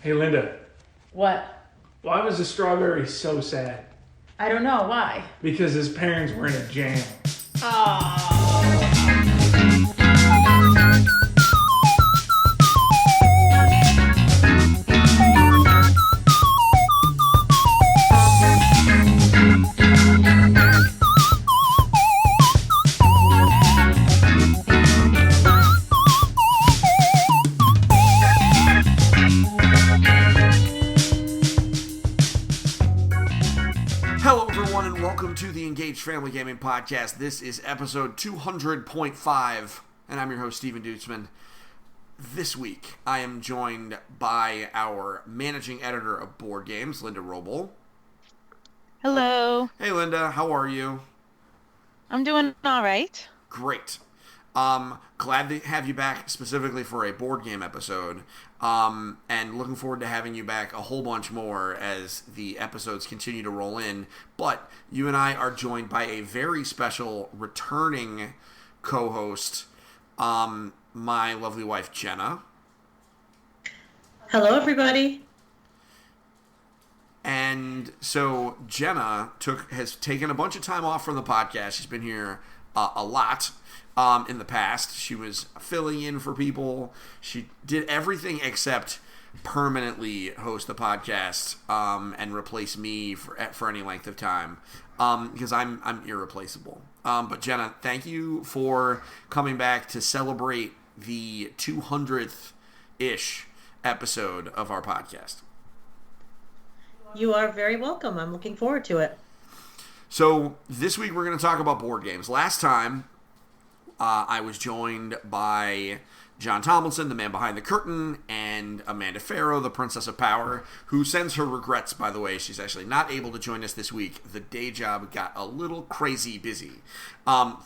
Hey Linda, What? why was the strawberry so sad? I don't know. Why? Because his parents were in a jam. Oh. Hello, everyone, and welcome to the Engaged Family Gaming Podcast. This is episode 200.5, and I'm your host, Steven Dutzman. This week, I am joined by our managing editor of BoardGames, Linda Roble. Hello. Hey, Linda, how are you? I'm doing all right. Great. Glad to have you back specifically for a board game episode, and looking forward to having you back a whole bunch more as the episodes continue to roll in. But you and I are joined by a very special returning co-host, my lovely wife, Jenna. Hello, everybody. And so Jenna has taken a bunch of time off from the podcast. She's been here a lot. In the past, she was filling in for people. She did everything except permanently host the podcast and replace me for any length of time because I'm irreplaceable. But Jenna, thank you for coming back to celebrate the 200th-ish episode of our podcast. You are very welcome. I'm looking forward to it. So this week we're going to talk about board games. Last time, I was joined by John Tomlinson, the man behind the curtain, and Amanda Farrow, the Princess of Power, who sends her regrets, by the way. She's actually not able to join us this week. The day job got a little crazy busy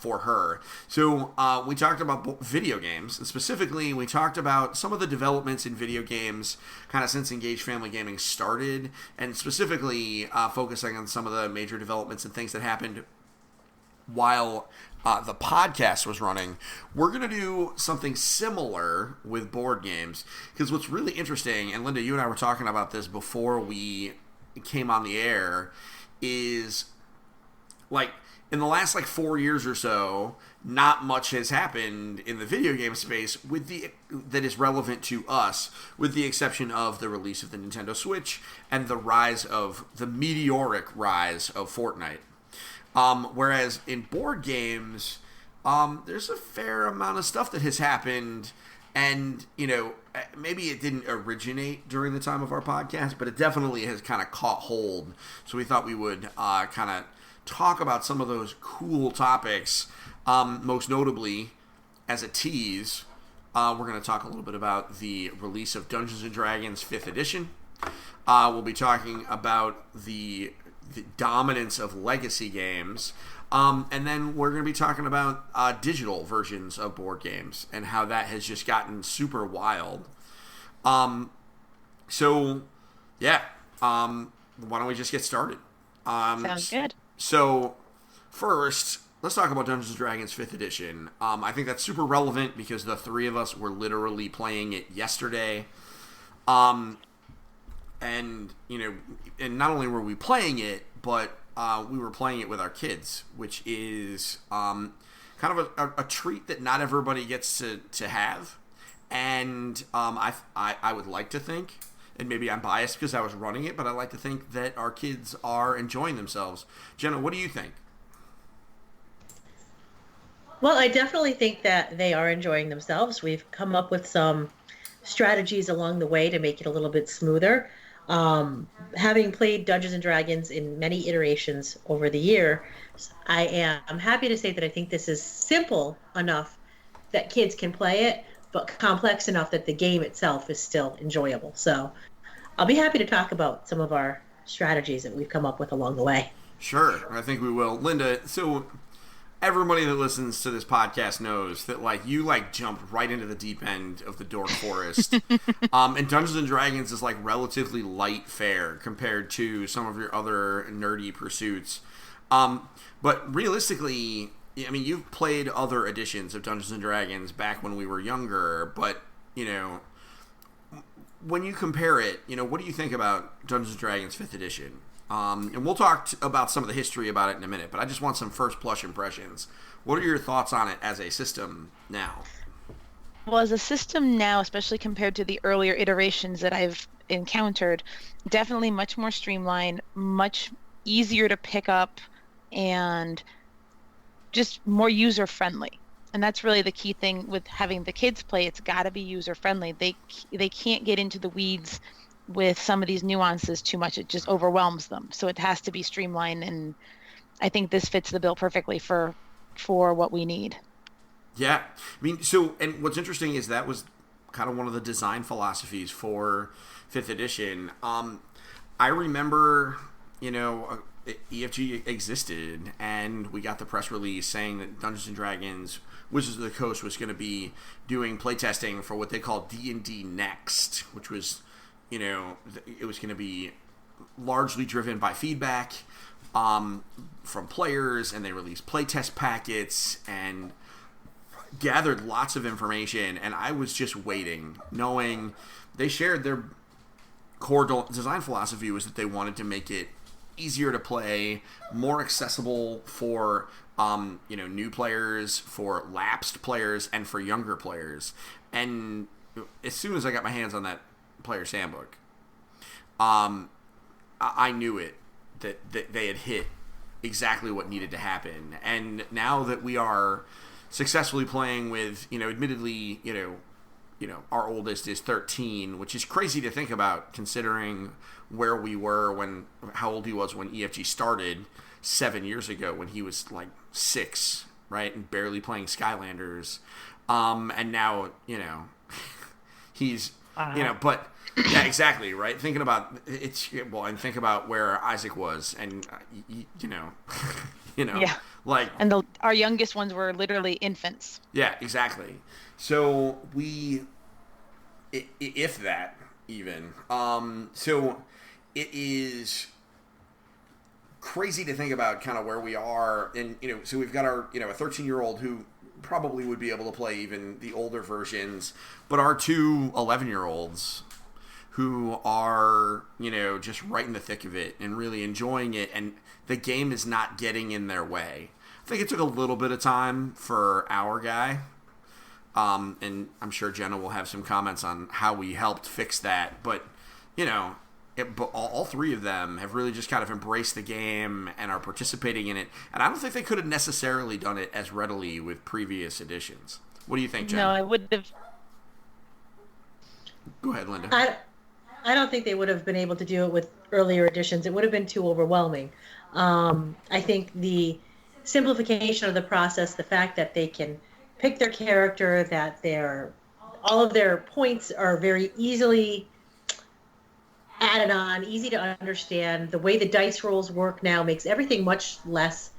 for her. So we talked about video games, and specifically we talked about some of the developments in video games kind of since Engaged Family Gaming started, and specifically focusing on some of the major developments and things that happened while the podcast was running. We're going to do something similar with board games, because what's really interesting, and Linda, you and I were talking about this before we came on the air, is like in the last 4 years or so, not much has happened in the video game space that is relevant to us, with the exception of the release of the Nintendo Switch and the meteoric rise of Fortnite. Whereas in board games, there's a fair amount of stuff that has happened, and, maybe it didn't originate during the time of our podcast, but it definitely has kind of caught hold. So we thought we would kind of talk about some of those cool topics, most notably, as a tease, we're going to talk a little bit about the release of Dungeons & Dragons 5th edition. We'll be talking about the dominance of legacy games, and then we're going to be talking about digital versions of board games and how that has just gotten super wild. So yeah, why don't we just get started? Sounds good. So first, let's talk about Dungeons & Dragons 5th edition. I think that's super relevant because the three of us were literally playing it yesterday. And, and not only were we playing it, but we were playing it with our kids, which is kind of a treat that not everybody gets to have. And I would like to think, and maybe I'm biased because I was running it, but I like to think that our kids are enjoying themselves. Jenna, what do you think? Well, I definitely think that they are enjoying themselves. We've come up with some strategies along the way to make it a little bit smoother. Having played Dungeons & Dragons in many iterations over the year, I'm happy to say that I think this is simple enough that kids can play it, but complex enough that the game itself is still enjoyable. So I'll be happy to talk about some of our strategies that we've come up with along the way. Sure, I think we will. Linda, so everybody that listens to this podcast knows that you jumped right into the deep end of the dork forest. And Dungeons and Dragons is relatively light fare compared to some of your other nerdy pursuits. But realistically, you've played other editions of Dungeons and Dragons back when we were younger, but when you compare it, what do you think about Dungeons and Dragons 5th edition? And we'll talk about some of the history about it in a minute, but I just want some first blush impressions. What are your thoughts on it as a system now? Well, as a system now, especially compared to the earlier iterations that I've encountered, definitely much more streamlined, much easier to pick up, and just more user friendly. And that's really the key thing with having the kids play. It's got to be user friendly. They can't get into the weeds with some of these nuances too much. It just overwhelms them. So it has to be streamlined, and I think this fits the bill perfectly for what we need. Yeah. And what's interesting is that was kind of one of the design philosophies for 5th edition. I remember, EFG existed, and we got the press release saying that Dungeons & Dragons Wizards of the Coast was going to be doing playtesting for what they called D&D Next, which was, it was going to be largely driven by feedback from players, and they released playtest packets and gathered lots of information, and I was just waiting, knowing they shared their core design philosophy was that they wanted to make it easier to play, more accessible for new players, for lapsed players, and for younger players. And as soon as I got my hands on that player's handbook, I knew that they had hit exactly what needed to happen. And now that we are successfully playing with, admittedly, our oldest is 13, which is crazy to think about considering where we were how old he was when EFG started 7 years ago, when he was like 6, right, and barely playing Skylanders, and now he's but yeah, exactly, right. Thinking about and think about where Isaac was, and Yeah. like, and our youngest ones were literally infants. Yeah, exactly. So if that even, so it is crazy to think about kind of where we are, and so we've got our a 13-year-old who probably would be able to play even the older versions, but our 2 11-year-olds who are just right in the thick of it and really enjoying it, and the game is not getting in their way. I think it took a little bit of time for our guy, and I'm sure Jenna will have some comments on how we helped fix that, but but all 3 of them have really just kind of embraced the game and are participating in it. And I don't think they could have necessarily done it as readily with previous editions. What do you think, Jen? No, I would have. Go ahead, Linda. I don't think they would have been able to do it with earlier editions. It would have been too overwhelming. I think the simplification of the process, the fact that they can pick their character, that all of their points are very easily added on, easy to understand. The way the dice rolls work now makes everything much less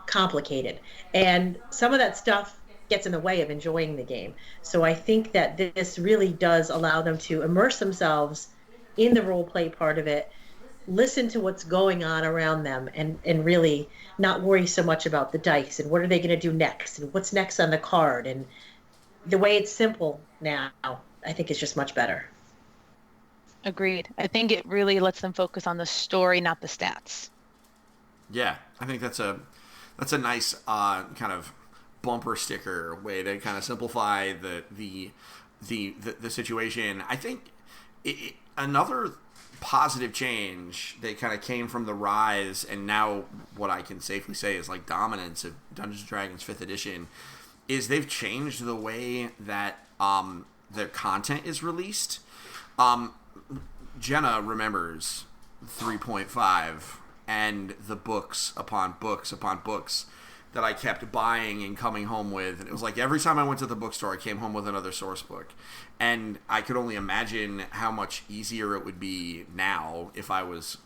complicated. And some of that stuff gets in the way of enjoying the game. So I think that this really does allow them to immerse themselves in the role play part of it, listen to what's going on around them, and really not worry so much about the dice and what are they going to do next and what's next on the card. And the way it's simple now, I think is just much better. Agreed. I think it really lets them focus on the story, not the stats. Yeah, I think that's a nice kind of bumper sticker way to kind of simplify the situation. I think another positive change that kind of came from the rise, and now what I can safely say is like dominance of Dungeons & Dragons 5th edition, is they've changed the way that their content is released. Jenna remembers 3.5 and the books upon books upon books that I kept buying and coming home with. And it was like every time I went to the bookstore, I came home with another source book. And I could only imagine how much easier it would be now if I was,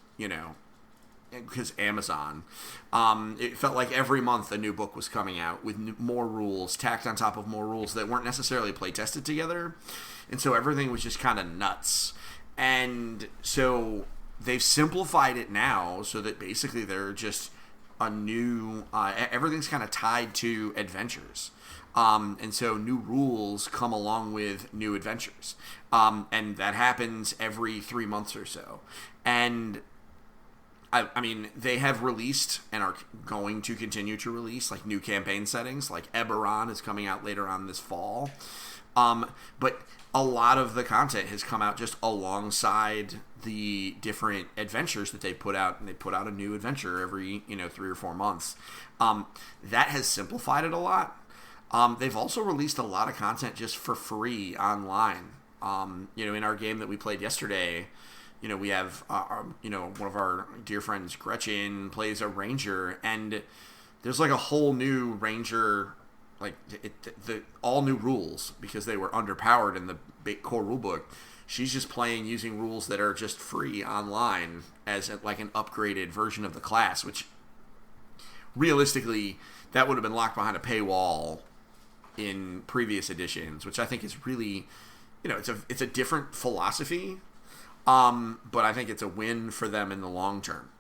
because Amazon. It felt like every month a new book was coming out with more rules, tacked on top of more rules that weren't necessarily play tested together. And so everything was just kind of nuts. And so they've simplified it now so that basically they're just a new everything's kind of tied to adventures. And so new rules come along with new adventures. And that happens every 3 months or so. And I mean, they have released and are going to continue to release like new campaign settings. Like Eberron is coming out later on this fall. But a lot of the content has come out just alongside the different adventures that they put out, and they put out a new adventure every 3 or 4 months. That has simplified it a lot. They've also released a lot of content just for free online. In our game that we played yesterday, we have one of our dear friends, Gretchen, plays a ranger, and there's like a whole new ranger, like the all new rules because they were underpowered in the big core rulebook. She's just playing using rules that are just free online as like an upgraded version of the class, which realistically that would have been locked behind a paywall in previous editions, which I think is really, it's a different philosophy, but I think it's a win for them in the long term.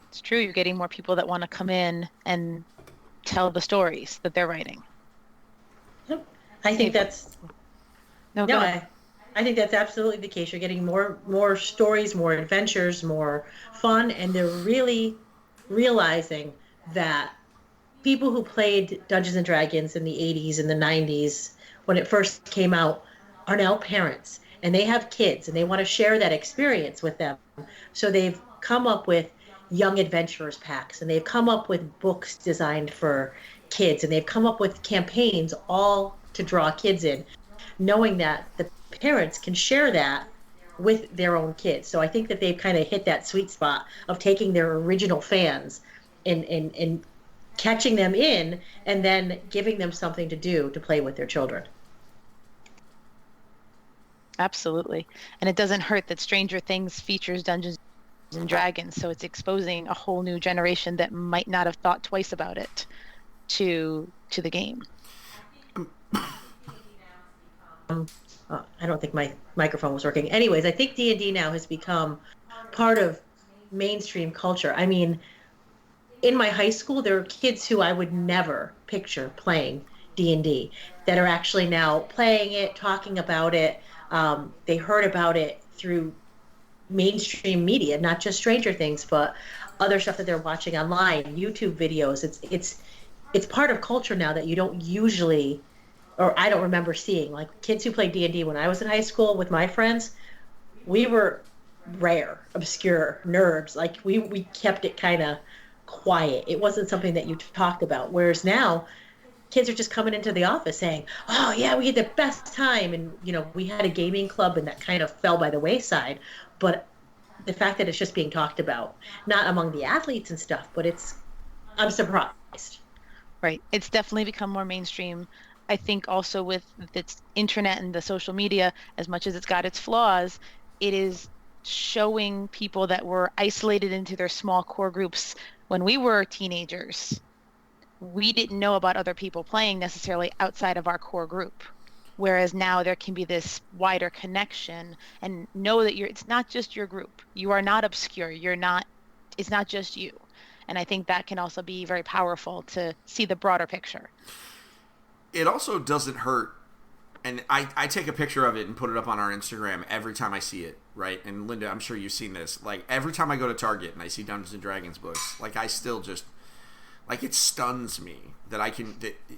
It's true. You're getting more people that want to come in and tell the stories that they're writing. Yep. I think that's no. I think that's absolutely the case. You're getting more stories, more adventures, more fun, and they're really realizing that people who played Dungeons and Dragons in the 80s and the 90s when it first came out are now parents, and they have kids, and they want to share that experience with them. So they've come up with young adventurers packs, and they've come up with books designed for kids, and they've come up with campaigns all to draw kids in, knowing that the parents can share that with their own kids. So I think that they've kind of hit that sweet spot of taking their original fans and catching them in, and then giving them something to do to play with their children. Absolutely. And it doesn't hurt that Stranger Things features Dungeons and Dragons, so it's exposing a whole new generation that might not have thought twice about it to the game. I don't think my microphone was working. Anyways, I think D&D now has become part of mainstream culture. I mean, in my high school, there were kids who I would never picture playing D&D that are actually now playing it, talking about it. They heard about it through mainstream media, not just Stranger Things, but other stuff that they're watching online, YouTube videos. It's part of culture now that you don't usually, or I don't remember seeing. Like kids who played D&D when I was in high school with my friends, we were rare, obscure nerds. Like we kept it kind of quiet. It wasn't something that you talked about. Whereas now, kids are just coming into the office saying, "Oh yeah, we had the best time," and we had a gaming club, and that kind of fell by the wayside. But the fact that it's just being talked about, not among the athletes and stuff, but I'm surprised. Right. It's definitely become more mainstream. I think also with its internet and the social media, as much as it's got its flaws, it is showing people that were isolated into their small core groups when we were teenagers. We didn't know about other people playing necessarily outside of our core group. Whereas now there can be this wider connection, and know that it's not just your group. You are not obscure. It's not just you. And I think that can also be very powerful to see the broader picture. It also doesn't hurt, and I take a picture of it and put it up on our Instagram every time I see it, right? And Linda, I'm sure you've seen this. Like every time I go to Target and I see Dungeons and Dragons books, like I still just, like it stuns me that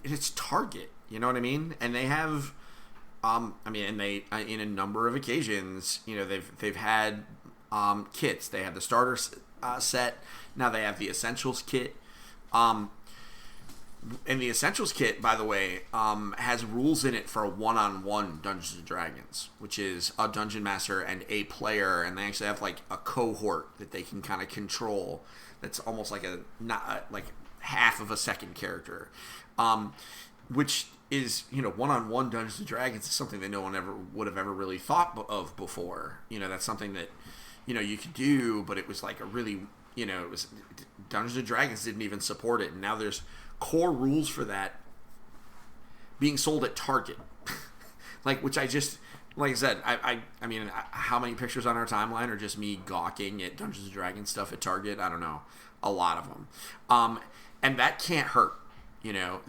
it's Target, you know what I mean? And they have, in a number of occasions, they've had kits. They have the starter set. Now they have the Essentials kit. And the Essentials kit, by the way, has rules in it for a one-on-one Dungeons and Dragons, which is a dungeon master and a player, and they actually have like a cohort that they can kind of control. That's almost like like half of a second character, which is one-on-one Dungeons and Dragons is something that no one ever would have ever really thought of before. That's something that you could do, but it was like a really it was Dungeons and Dragons didn't even support it, and now there's core rules for that being sold at Target, like which I just like I said, I mean, how many pictures on our timeline are just me gawking at Dungeons and Dragons stuff at Target? I don't know, a lot of them, and that can't hurt, you know.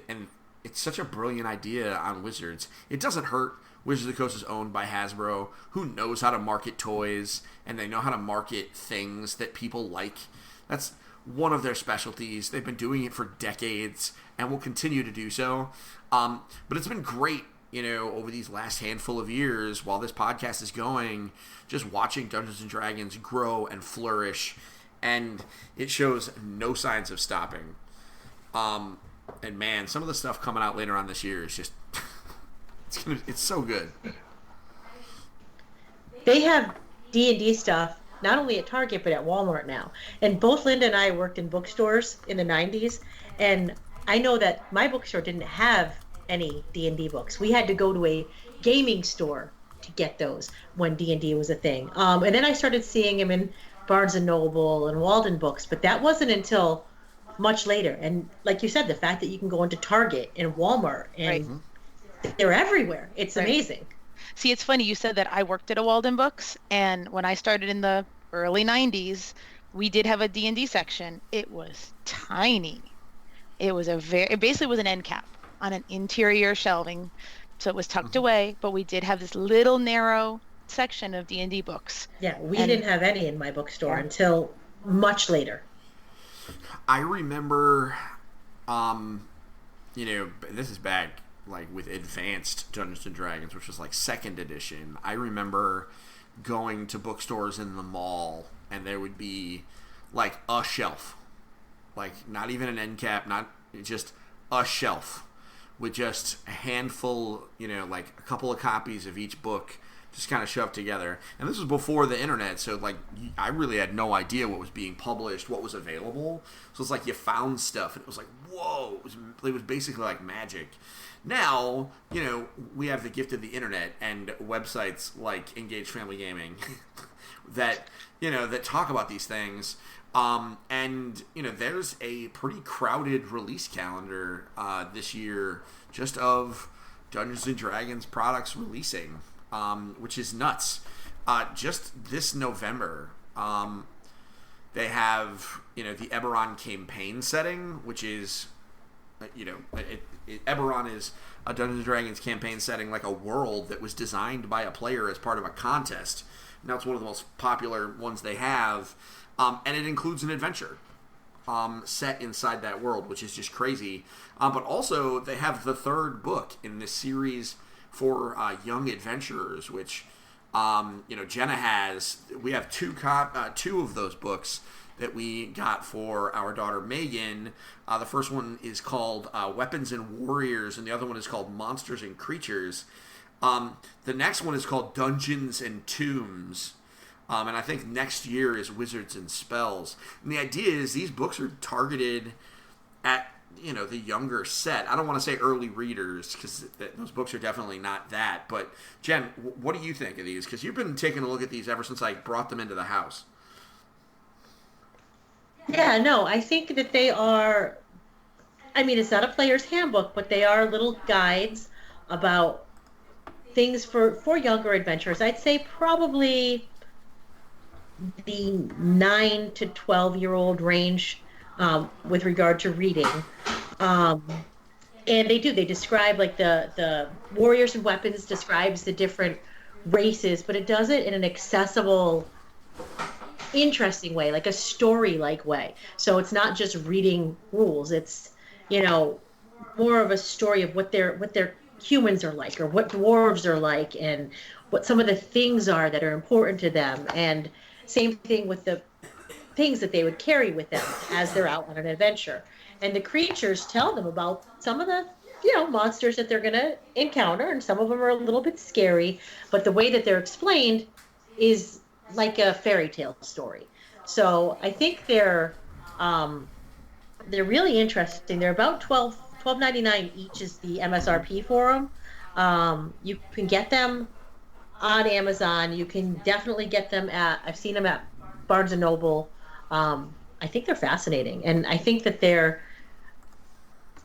And it's such a brilliant idea on Wizards. It doesn't hurt. Wizards of the Coast is owned by Hasbro, who knows how to market toys, and they know how to market things that people like. That's one of their specialties. They've been doing it for decades and will continue to do so. But it's been great, you know, over these last handful of years while this podcast is going, just watching Dungeons and Dragons grow and flourish, and it shows no signs of stopping. And man, some of the stuff coming out later on this year is just it's so good. They have D&D stuff not only at Target but at Walmart now. And both Linda and I worked in bookstores in the 90s, and I know that my bookstore didn't have any D&D books. We had to go to a gaming store to get those when D&D was a thing. And then I started seeing them in Barnes and Noble and Walden Books, but that wasn't until much later. And like you said, the fact that you can go into Target and Walmart and they're everywhere. It's amazing. See, it's funny. You said that I worked at a Walden Books, and when I started in the early 90s, we did have a D&D section. It was tiny. It basically was an end cap on an interior shelving, so it was tucked away, but we did have this little narrow section of D&D books. Yeah, we didn't have any in my bookstore until much later. I remember, you know, this is back like with advanced Dungeons and Dragons, which was like 2nd edition. I remember going to bookstores in the mall, and there would be like a shelf, like not even an end cap, not just a shelf with just a handful, you know, like a couple of copies of each book just kind of shoved together. And this was before the internet, so like I really had no idea what was being published, what was available. So it's like you found stuff and it was like, whoa, it was basically like magic. Now, you know, we have the gift of the internet and websites like Engage Family Gaming that, you know, that talk about these things. And, you know, there's a pretty crowded release calendar this year just of Dungeons and Dragons products releasing, which is nuts. Just this November, they have, you know, the Eberron campaign setting, which is, you know, Eberron is a Dungeons & Dragons campaign setting, like a world that was designed by a player as part of a contest. Now it's one of the most popular ones they have, and it includes an adventure set inside that world, which is just crazy. But also, they have the 3rd book in this series for young adventurers, which, you know, Jenna has. We have two of those books that we got for our daughter Megan. The first one is called Weapons and Warriors, and the other one is called Monsters and Creatures. The next one is called Dungeons and Tombs. And I think next year is Wizards and Spells. And the idea is these books are targeted at, you know, the younger set. I don't want to say early readers, because those books are definitely not that. But Jen, what do you think of these? Because you've been taking a look at these ever since I brought them into the house. Yeah, no, I think that they are, I mean, it's not a player's handbook, but they are little guides about things for younger adventurers. I'd say probably the 9 to 12-year-old range with regard to reading. And they describe, like, the warriors and weapons describes the different races, but it does it in an accessible, interesting way, like a story-like way. So it's not just reading rules. It's, you know, more of a story of what their humans are like, or what dwarves are like, and what some of the things are that are important to them. And same thing with the things that they would carry with them as they're out on an adventure. And the creatures tell them about some of the, you know, monsters that they're going to encounter, and some of them are a little bit scary, but the way that they're explained is like a fairy tale story. So I think they're really interesting. They're about $12.99 each is the MSRP for them. You can get them on Amazon. You can definitely get them I've seen them at Barnes and Noble. I think they're fascinating, and I think that they're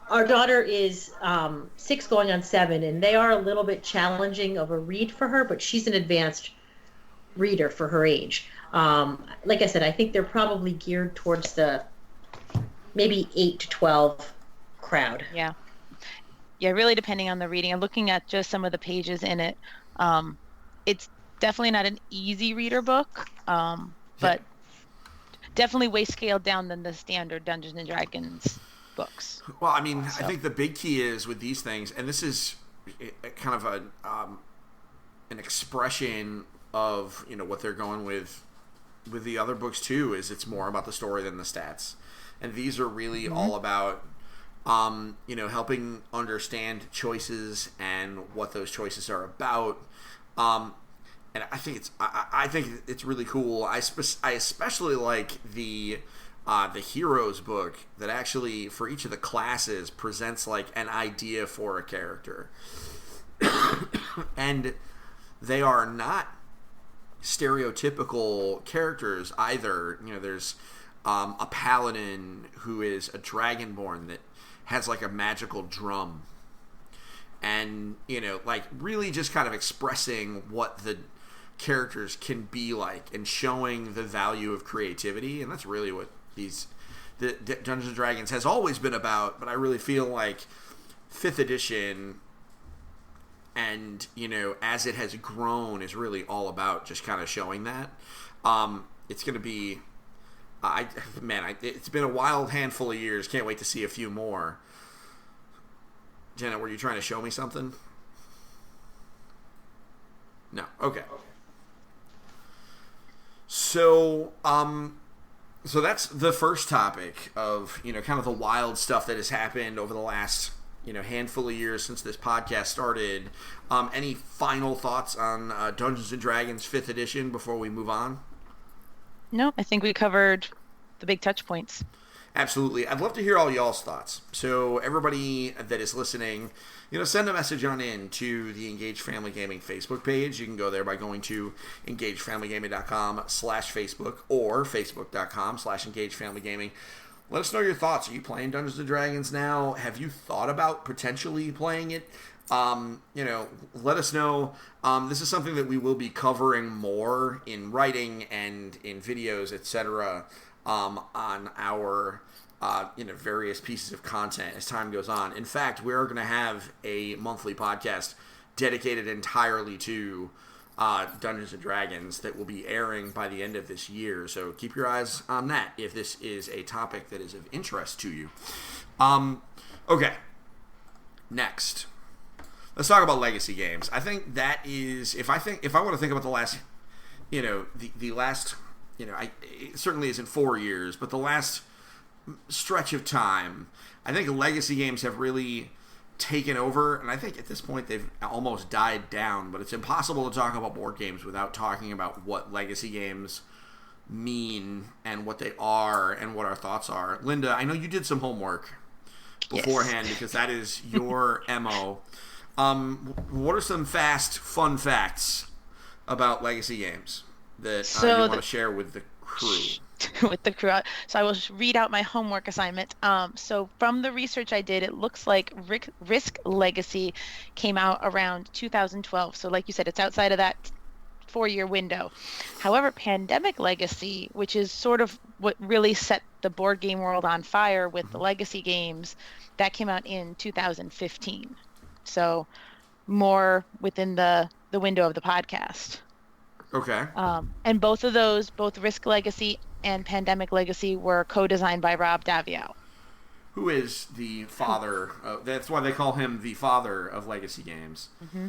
Our daughter is 6 going on 7, and they are a little bit challenging of a read for her, but she's an advanced reader for her age. Like I said, I think they're probably geared towards the maybe 8 to 12 crowd. Yeah. Yeah, really depending on the reading. I'm looking at just some of the pages in it. It's definitely not an easy reader book, but definitely way scaled down than the standard Dungeons and Dragons books. Well, I mean, I think the big key is with these things, and this is kind of an expression of what they're going with the other books too. Is it's more about the story than the stats, and these are really all about helping understand choices and what those choices are about. And I think it's really cool. I especially like the heroes book that actually for each of the classes presents like an idea for a character, and they are not stereotypical characters either. There's a paladin who is a dragonborn that has like a magical drum, and like really just kind of expressing what the characters can be like and showing the value of creativity. And that's really what the Dungeons and Dragons has always been about. But I really feel like 5th edition, and as it has grown, is really all about just kind of showing that. It's going to be it's been a wild handful of years. Can't wait to see a few more. Jenna, were you trying to show me something? No. Okay. So that's the first topic of kind of the wild stuff that has happened over the last handful of years since this podcast started. Any final thoughts on Dungeons and Dragons 5th edition before we move on? No, I think we covered the big touch points. Absolutely. I'd love to hear all y'all's thoughts. So everybody that is listening, send a message on in to the Engaged Family Gaming Facebook page. You can go there by going to engagedfamilygaming.com/Facebook or facebook.com/engagedfamilygaming. Let us know your thoughts. Are you playing Dungeons & Dragons now? Have you thought about potentially playing it? Let us know. This is something that we will be covering more in writing and in videos, etc., on our various pieces of content as time goes on. In fact, we're going to have a monthly podcast dedicated entirely to Dungeons and Dragons that will be airing by the end of this year. So keep your eyes on that if this is a topic that is of interest to you. Okay. Next, let's talk about legacy games. I think that is, if I want to think about the last, the last, it certainly isn't 4 years, but the last stretch of time, I think legacy games have really taken over, and I think at this point they've almost died down, but it's impossible to talk about board games without talking about what legacy games mean and what they are and what our thoughts are. Linda, I know you did some homework beforehand. Yes. Because that is your MO. What are some fast, fun facts about legacy games that you want to share with the crew? With the crew. So I will read out my homework assignment. So from the research I did, it looks like Risk Legacy came out around 2012. So like you said, it's outside of that 4-year window. However, Pandemic Legacy, which is sort of what really set the board game world on fire with the legacy games, that came out in 2015. So more within the window of the podcast. Okay. And both of those, both Risk Legacy and Pandemic Legacy, were co-designed by Rob Daviau, who is the father. That's why they call him the father of legacy games. Mm-hmm.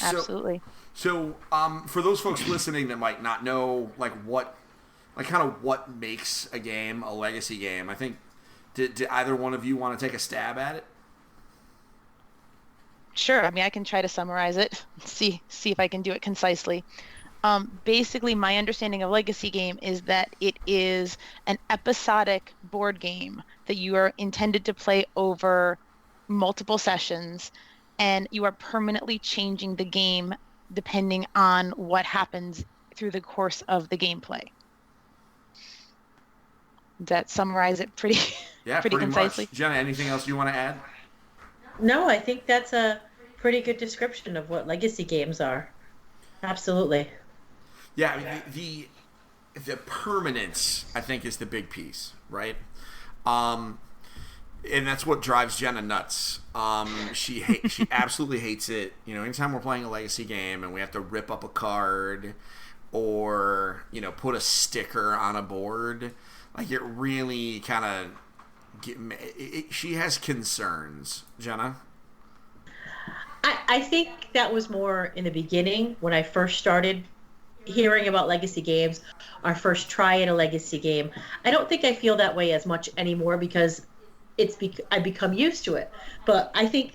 Absolutely. So, for those folks listening that might not know, what makes a game a legacy game, I think, did either one of you want to take a stab at it? Sure. I mean, I can try to summarize it, see if I can do it concisely. Basically, my understanding of legacy game is that it is an episodic board game that you are intended to play over multiple sessions, and you are permanently changing the game depending on what happens through the course of the gameplay. Does that summarize it pretty Yeah, pretty pretty concisely. much. Jenna, anything else you want to add? No, I think that's a pretty good description of what legacy games are. Absolutely. Yeah, I mean, the permanence, I think, is the big piece, right? And that's what drives Jenna nuts. She absolutely hates it. You know, anytime we're playing a legacy game and we have to rip up a card or, you know, put a sticker on a board, like it really kind of she has concerns. Jenna? I think that was more in the beginning when I first started hearing about legacy games, our first try at a legacy game. I don't think I feel that way as much anymore because I've become used to it. But I think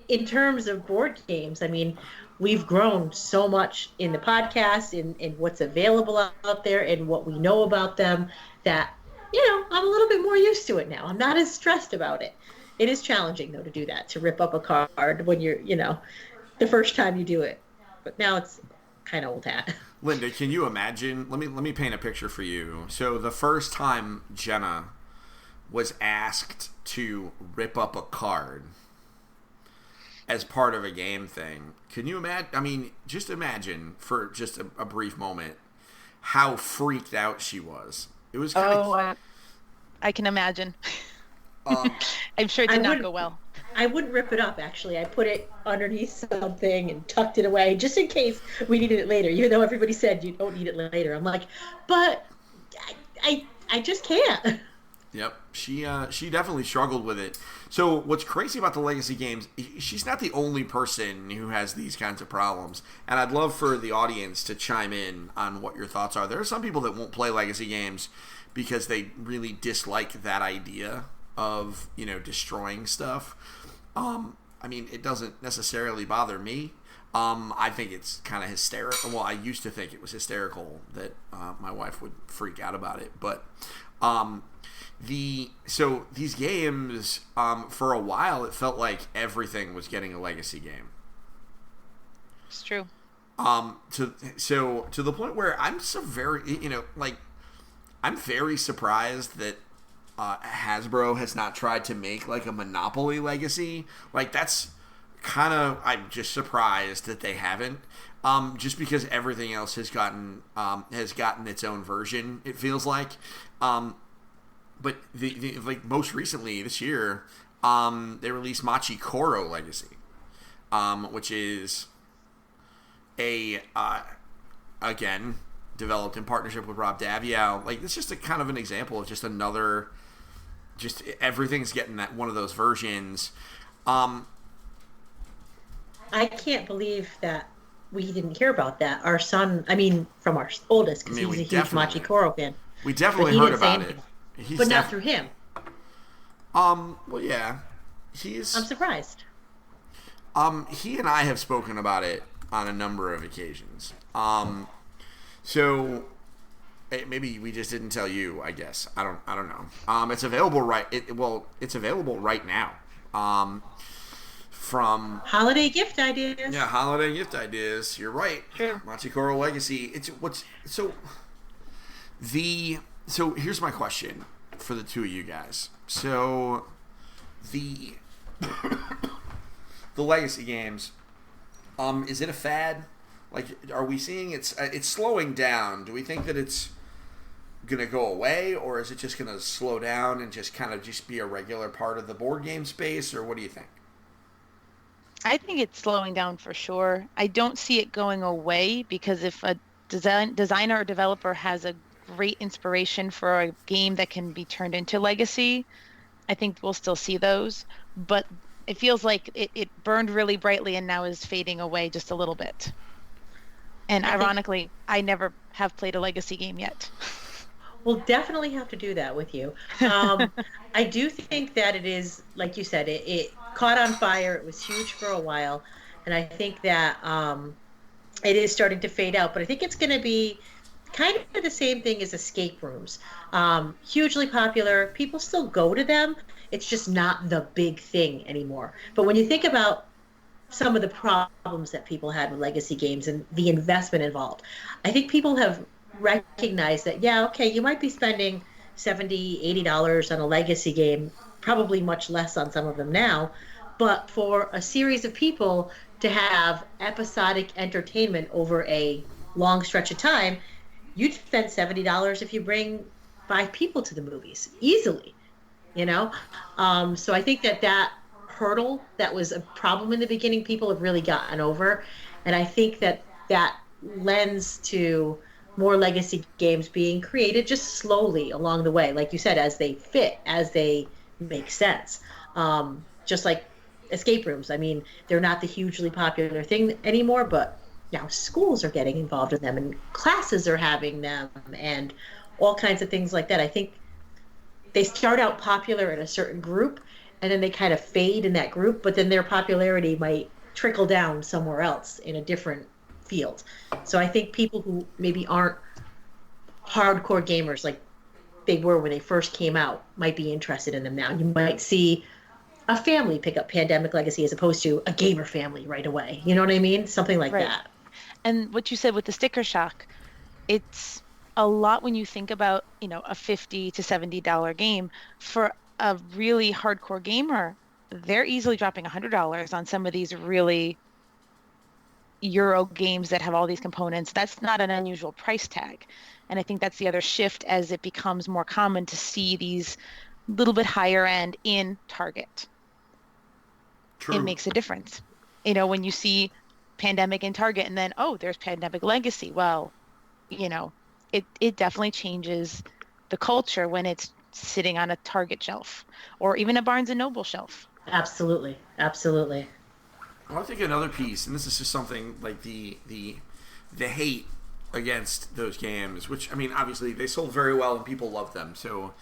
in terms of board games, I mean, we've grown so much in the podcast, in what's available out there and what we know about them that, you know, I'm a little bit more used to it now. I'm not as stressed about it. It is challenging, though, to do that, to rip up a card when you're, you know, the first time you do it. But now it's kind of old hat. Linda, can you imagine? Let me paint a picture for you. So the first time Jenna was asked to rip up a card as part of a game thing, can you imagine? I mean, just imagine for just a brief moment how freaked out she was. It was kind of... I can imagine. I'm sure it did not go well. I wouldn't rip it up, actually. I put it underneath something and tucked it away just in case we needed it later, even though everybody said you don't need it later. I'm like, but I just can't. Yep, she definitely struggled with it. So what's crazy about the legacy games, she's not the only person who has these kinds of problems. And I'd love for the audience to chime in on what your thoughts are. There are some people that won't play legacy games because they really dislike that idea of, you know, destroying stuff. I mean, it doesn't necessarily bother me. I think it's kind of hysterical. Well, I used to think it was hysterical that my wife would freak out about it. But so these games, for a while, it felt like everything was getting a legacy game. It's true. To the point where I'm so very, you know, like, I'm very surprised that Hasbro has not tried to make like a Monopoly legacy. Like, that's kind of, I'm just surprised that they haven't. Just because everything else has gotten its own version, it feels like. But like most recently this year, they released Machi Koro Legacy, which is again developed in partnership with Rob Daviau. Like, it's just a kind of an example of just another, just everything's getting that one of those versions. I can't believe that we didn't hear about that. Our son, I mean, from our oldest, because he's a huge Machi Koro fan. We definitely heard about it. But not through him. Well, yeah. I'm surprised. He and I have spoken about it on a number of occasions. So maybe we just didn't tell you, I guess. I don't know. It's available it's available right now. From Holiday Gift Ideas. Yeah, Holiday Gift Ideas. You're right. Sure. Machi Koro Legacy. So here's my question for the two of you guys. So the legacy games, is it a fad? Like, are we seeing it's slowing down? Do we think that it's gonna go away, or is it just gonna slow down and just kind of just be a regular part of the board game space, or what do you think? I think it's slowing down for sure. I don't see it going away because if a designer or developer has a great inspiration for a game that can be turned into legacy, I think we'll still see those. But it feels like it burned really brightly and now is fading away just a little bit. And ironically, I never have played a legacy game yet. We'll definitely have to do that with you. I do think that it is, like you said, it caught on fire. It was huge for a while. And I think that it is starting to fade out. But I think it's going to be kind of the same thing as escape rooms. Hugely popular. People still go to them. It's just not the big thing anymore. But when you think about some of the problems that people had with legacy games and the investment involved, I think people have recognized that, yeah, okay, you might be spending $70, $80 on a legacy game, probably much less on some of them now. But for a series of people to have episodic entertainment over a long stretch of time, you'd spend $70 if you bring 5 people to the movies easily, you know? So I think that hurdle that was a problem in the beginning, people have really gotten over. And I think that lends to more legacy games being created just slowly along the way, like you said, as they fit, as they make sense. Just like escape rooms. I mean, they're not the hugely popular thing anymore, but now schools are getting involved in them and classes are having them and all kinds of things like that. I think they start out popular in a certain group and then they kind of fade in that group, but then their popularity might trickle down somewhere else in a different field. So I think people who maybe aren't hardcore gamers like they were when they first came out might be interested in them now. You might see a family pick up Pandemic Legacy as opposed to a gamer family right away. You know what I mean? Something like that. And what you said with the sticker shock, it's a lot when you think about, a $50 to $70 game. For a really hardcore gamer, they're easily dropping $100 on some of these really Euro games that have all these components. That's not an unusual price tag. And I think that's the other shift as it becomes more common to see these little bit higher end in Target. True. It makes a difference. When you see Pandemic in Target and then, oh, there's Pandemic Legacy. Well, it definitely changes the culture when it's sitting on a Target shelf or even a Barnes & Noble shelf. Absolutely. Absolutely. Well, I think another piece, and this is just something like the hate against those games, which, I mean, obviously they sold very well and people loved them. So,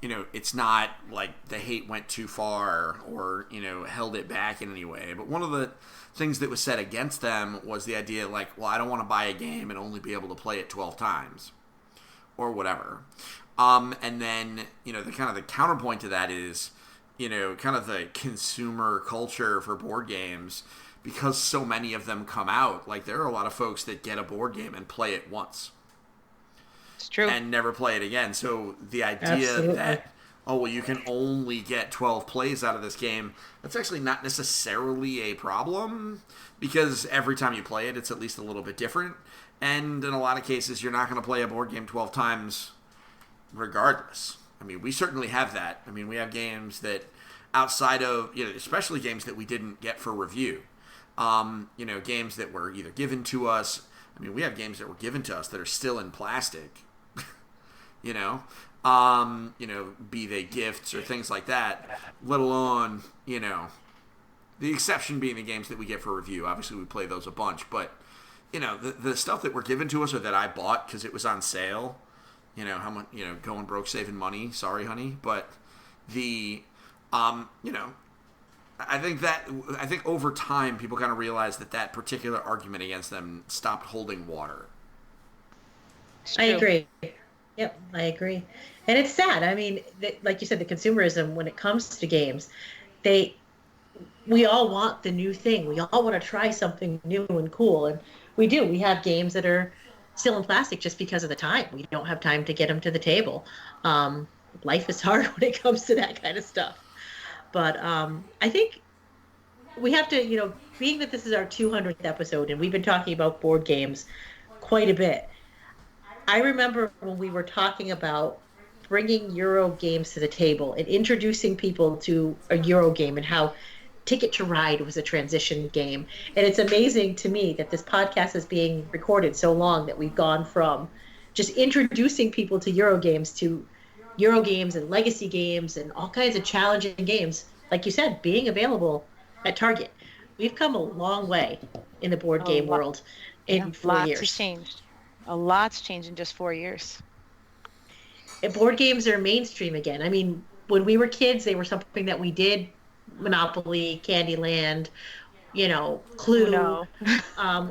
it's not like the hate went too far or, held it back in any way. But one of the things that was said against them was the idea like, well, I don't want to buy a game and only be able to play it 12 times or whatever. And then, the kind of the counterpoint to that is, kind of the consumer culture for board games, because so many of them come out. Like, there are a lot of folks that get a board game and play it once. It's true. And never play it again. So the idea Absolutely. that, oh, well, you can only get 12 plays out of this game, that's actually not necessarily a problem, because every time you play it, it's at least a little bit different. And in a lot of cases, you're not going to play a board game 12 times regardless. I mean, we certainly have that. I mean, we have games that outside of, especially games that we didn't get for review, games that were either given to us. I mean, we have games that were given to us that are still in plastic, be they gifts or things like that, let alone, the exception being the games that we get for review. Obviously, we play those a bunch, but, the stuff that were given to us or that I bought because it was on sale, how much, going broke saving money. Sorry, honey. But I think over time people kind of realized that particular argument against them stopped holding water. I agree. Yep, I agree. And it's sad. I mean, like you said, the consumerism when it comes to games, we all want the new thing. We all want to try something new and cool. And we do. We have games that are still in plastic just because of the time. We don't have time to get them to the table. Life is hard when it comes to that kind of stuff. But I think we have to, being that this is our 200th episode and we've been talking about board games quite a bit, I remember when we were talking about bringing Euro games to the table and introducing people to a Euro game and how Ticket to Ride was a transition game. And it's amazing to me that this podcast is being recorded so long that we've gone from just introducing people to Euro games and legacy games and all kinds of challenging games, like you said, being available at Target. We've come a long way in the board game world in 4 years. Lots has changed. A lot's changed in just 4 years. And board games are mainstream again. I mean, when we were kids, they were something that we did. Monopoly, Candyland, Clue,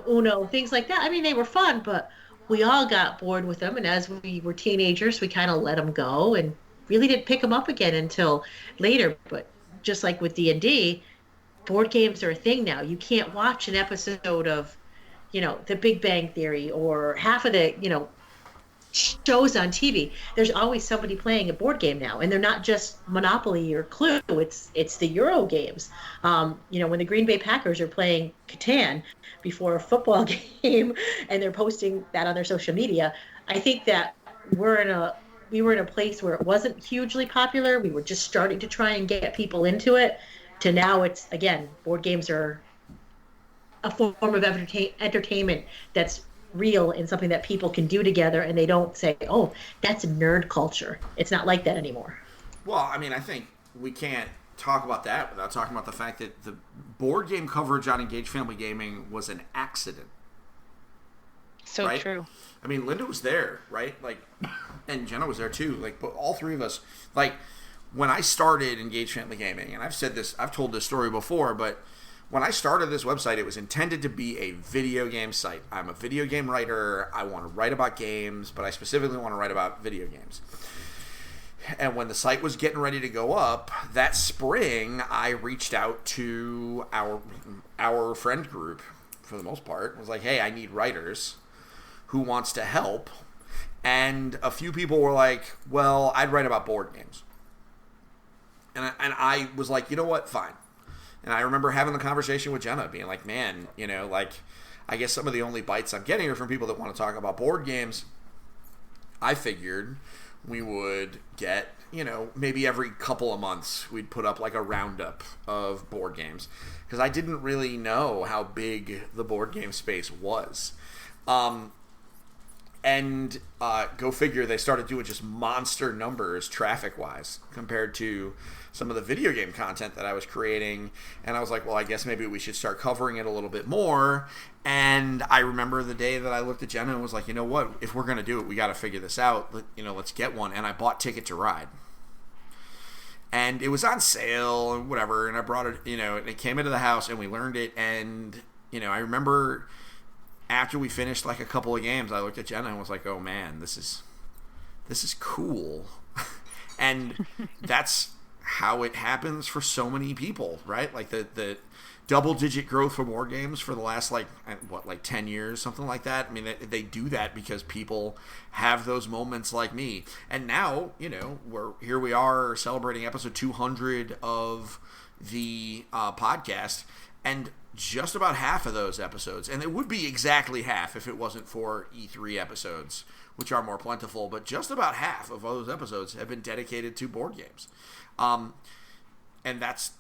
Uno, things like that. I mean, they were fun, but we all got bored with them. And as we were teenagers, we kind of let them go and really didn't pick them up again until later. But just like with D&D, board games are a thing now. You can't watch an episode of, The Big Bang Theory or half of the, shows on TV, there's always somebody playing a board game now, and they're not just Monopoly or Clue. It's the Euro games. When the Green Bay Packers are playing Catan before a football game, and they're posting that on their social media, I think that we were in a place where it wasn't hugely popular. We were just starting to try and get people into it. To now, it's again, board games are a form of entertainment that's real and something that people can do together, and they don't say, oh, that's nerd culture. It's not like that anymore. Well, I mean, I think we can't talk about that without talking about the fact that the board game coverage on Engaged Family Gaming was an accident. So right? true. I mean, Linda was there, right? Like, and Jenna was there too. Like, but all three of us, like, when I started Engaged Family Gaming, and I've told this story before, but when I started this website, it was intended to be a video game site. I'm a video game writer. I want to write about games, but I specifically want to write about video games. And when the site was getting ready to go up, that spring, I reached out to our friend group, for the most part. I was like, hey, I need writers. Who wants to help? And a few people were like, well, I'd write about board games. And I was like, you know what? Fine. And I remember having the conversation with Jenna, being like, man, I guess some of the only bites I'm getting are from people that want to talk about board games. I figured we would get, maybe every couple of months we'd put up like a roundup of board games. Because I didn't really know how big the board game space was. And go figure, they started doing just monster numbers traffic-wise compared to some of the video game content that I was creating. And I was like, well, I guess maybe we should start covering it a little bit more. And I remember the day that I looked at Jenna and was like, you know what? If we're going to do it, we got to figure this out. Let's get one. And I bought Ticket to Ride. And it was on sale and whatever. And I brought it, and it came into the house and we learned it. And, I remember after we finished like a couple of games, I looked at Jenna and was like, oh man, this is cool. And that's how it happens for so many people, right? Like the double-digit growth for board games for the last 10 years, something like that. I mean, they do that because people have those moments like me. And now, we are celebrating episode 200 of the podcast, and just about half of those episodes, and it would be exactly half if it wasn't for E3 episodes, which are more plentiful, but just about half of those episodes have been dedicated to board games. And that's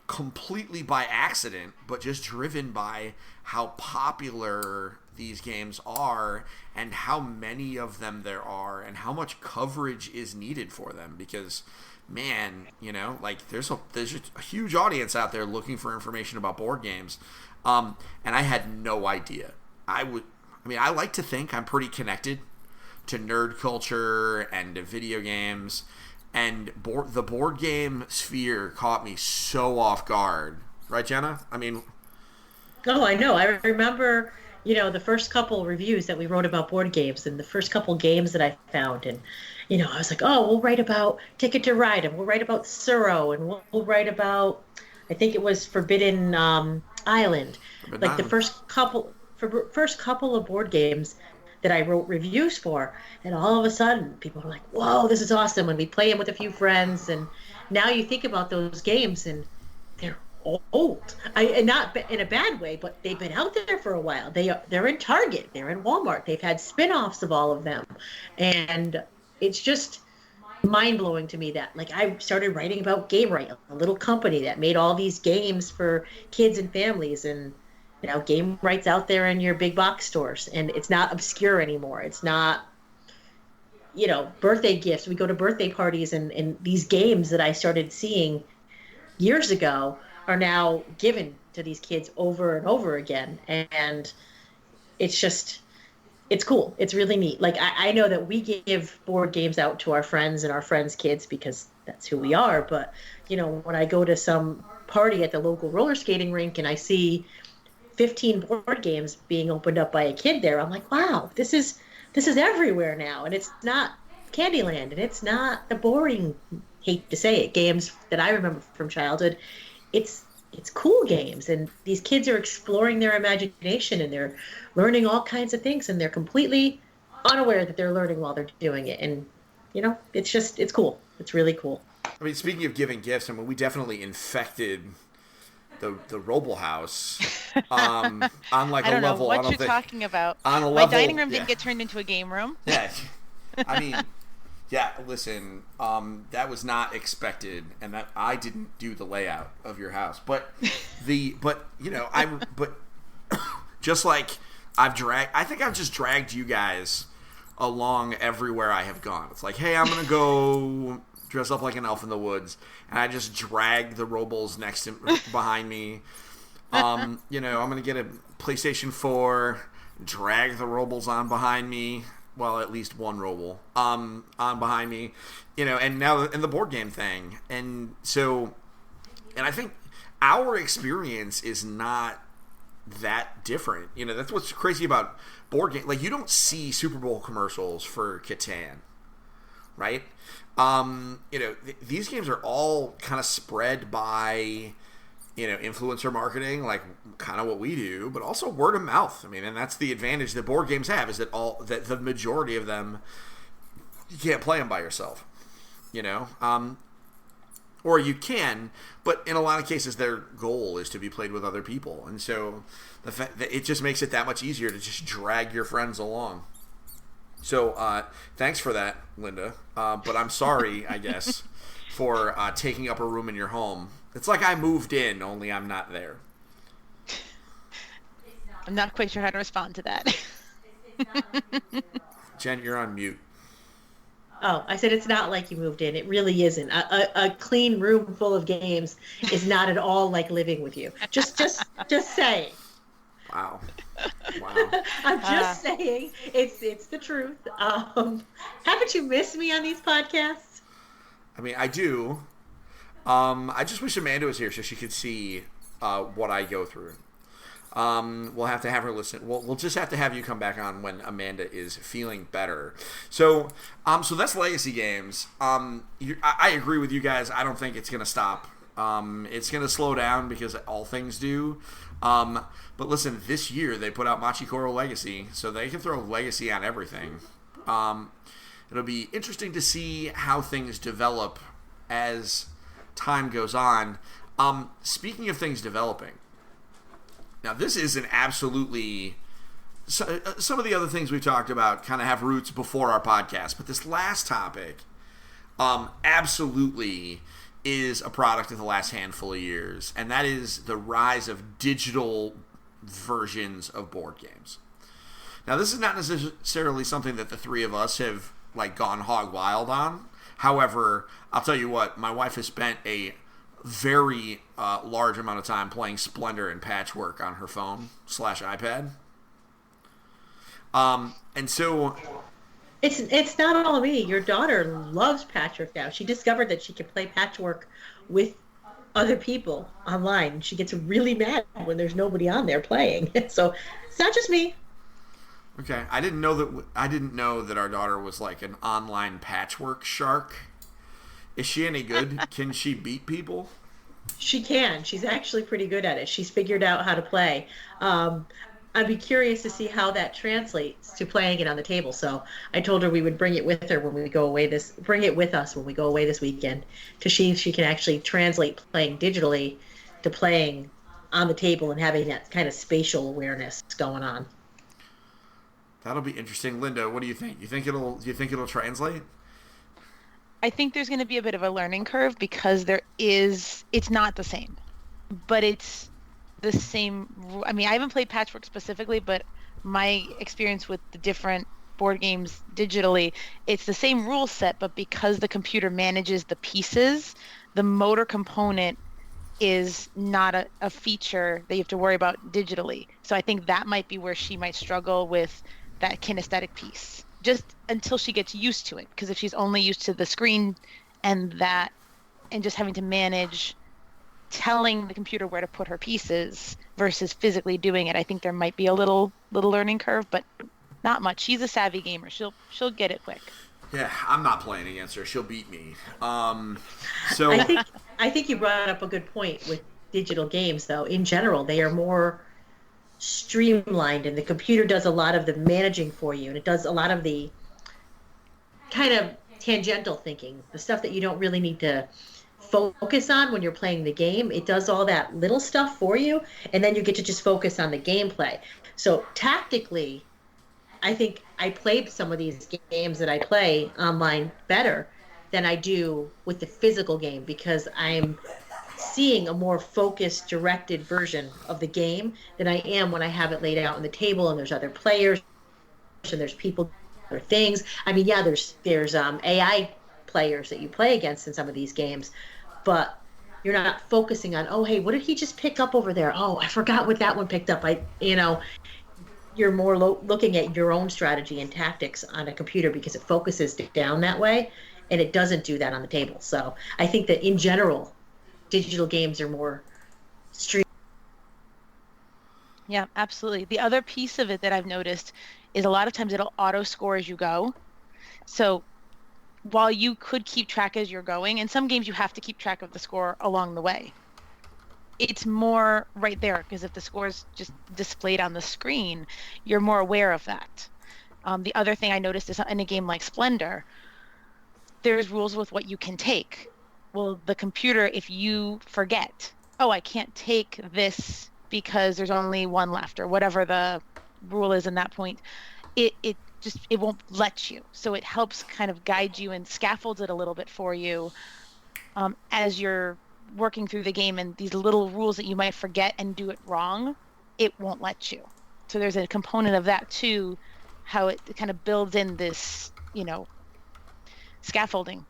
completely by accident, but just driven by how popular these games are and how many of them there are and how much coverage is needed for them, because man, there's a huge audience out there looking for information about board games. And I had no idea. I like to think I'm pretty connected to nerd culture and to video games, and the board game sphere caught me so off guard. Right, Jenna? I mean... Oh, I know. I remember, the first couple reviews that we wrote about board games and the first couple games that I found, and I was like, oh, we'll write about Ticket to Ride, and we'll write about Suro, and we'll write about, I think it was Forbidden Island. The first couple of board games that I wrote reviews for, and all of a sudden people are like, whoa, this is awesome, and we play them with a few friends, and now you think about those games and they're old. And not in a bad way, but they've been out there for a while. They're in Target, they're in Walmart, they've had spin-offs of all of them, and it's just mind-blowing to me that I started writing about Game Right, a little company that made all these games for kids and families, and now Game Right's out there in your big box stores, and it's not obscure anymore. It's not, birthday gifts. We go to birthday parties, and these games that I started seeing years ago are now given to these kids over and over again, and it's cool. It's really neat. I know that we give board games out to our friends and our friends' kids because that's who we are, but, when I go to some party at the local roller skating rink and I see 15 board games being opened up by a kid there, I'm like, wow, this is everywhere now, and it's not Candyland, and it's not the boring, hate to say it, games that I remember from childhood. It's cool games, and these kids are exploring their imagination, and they're learning all kinds of things, and they're completely unaware that they're learning while they're doing it. And, it's cool. It's really cool. I mean, speaking of giving gifts, I mean, we definitely infected the Roble house on like I a don't know level. what I don't you're think, talking about. on a My level, dining room yeah. didn't get turned into a game room. Yeah, I mean, yeah. Listen, that was not expected, and that I didn't do the layout of your house, but just like I think I've just dragged you guys along everywhere I have gone. It's like, hey, I'm gonna go dress up like an elf in the woods, and I just drag the Robles behind me. I'm gonna get a PlayStation 4, drag the Robles on behind me. Well, at least one Roble on behind me, and now in the board game thing, and I think our experience is not that different. That's what's crazy about board game. Like, you don't see Super Bowl commercials for Catan, right? These games are all kind of spread by influencer marketing, like kind of what we do, but also word of mouth. I mean, and that's the advantage that board games have, is that the majority of them, you can't play them by yourself, or you can, but in a lot of cases their goal is to be played with other people, and so the fact that it just makes it that much easier to just drag your friends along. So thanks for that, Linda, but I'm sorry, I guess, for taking up a room in your home. It's like I moved in, only I'm not there. I'm not quite sure how to respond to that. Jen, you're on mute. Oh, I said it's not like you moved in. It really isn't. A clean room full of games is not at all like living with you. Just saying. Wow. I'm just saying. It's the truth. Haven't you missed me on these podcasts? I mean, I do. I just wish Amanda was here so she could see what I go through. We'll have to have her listen. We'll just have to have you come back on when Amanda is feeling better. So that's Legacy Games. I agree with you guys. I don't think it's going to stop. It's going to slow down because all things do. But listen, this year they put out Machikoro Legacy, so they can throw Legacy on everything. It'll be interesting to see how things develop as time goes on. Speaking of things developing, now this is an absolutely... some of the other things we've talked about kind of have roots before our podcast, but this last topic absolutely is a product of the last handful of years, and that is the rise of digital versions of board games. Now, this is not necessarily something that the three of us have gone hog wild on. However, I'll tell you what, my wife has spent a very large amount of time playing Splendor and Patchwork on her phone / iPad. And so... It's not all me. Your daughter loves Patchwork now. She discovered that she can play Patchwork with other people online. She gets really mad when there's nobody on there playing. So it's not just me. Okay, I didn't know that our daughter was like an online patchwork shark. Is she any good? Can she beat people? She can. She's actually pretty good at it. She's figured out how to play. I'd be curious to see how that translates to playing it on the table. So I told her we would bring it with her when we go away bring it with us when we go away this weekend, to see if she can actually translate playing digitally to playing on the table and having that kind of spatial awareness going on. That'll be interesting. Linda, what do you think? Do you think it'll translate? I think there's going to be a bit of a learning curve because it's not the same, but it's the same. I mean, I haven't played Patchwork specifically, but my experience with the different board games digitally, it's the same rule set, but because the computer manages the pieces, the motor component is not a feature that you have to worry about digitally. So I think that might be where she might struggle with that kinesthetic piece, just until she gets used to it. Because if she's only used to the screen and just having to manage telling the computer where to put her pieces versus physically doing it, I think there might be a little learning curve, but not much. She's a savvy gamer. She'll get it quick. Yeah, I'm not playing against her. She'll beat me. So I think you brought up a good point with digital games, though. In general, they are more streamlined, and the computer does a lot of the managing for you, and it does a lot of the kind of tangential thinking, the stuff that you don't really need to focus on when you're playing the game. It does all that little stuff for you, and then you get to just focus on the gameplay. So tactically, I think I play some of these games that I play online better than I do with the physical game, because I'm seeing a more focused, directed version of the game than I am when I have it laid out on the table and there's other players and there's people or things. I mean, yeah, there's AI players that you play against in some of these games, but you're not focusing on, oh, hey, what did he just pick up over there? Oh, I forgot what that one picked up. You're more looking at your own strategy and tactics on a computer because it focuses down that way, and it doesn't do that on the table. So I think that in general, digital games are more stream. Yeah, absolutely. The other piece of it that I've noticed is a lot of times it'll auto score as you go. So while you could keep track as you're going, in some games you have to keep track of the score along the way. It's more right there, because if the score is just displayed on the screen, you're more aware of that. The other thing I noticed is in a game like Splendor, there's rules with what you can take. Well, the computer, if you forget, oh, I can't take this because there's only one left, or whatever the rule is in that point, it won't let you. So it helps kind of guide you and scaffolds it a little bit for you as you're working through the game, and these little rules that you might forget and do it wrong, it won't let you. So there's a component of that too, how it kind of builds in this, scaffolding.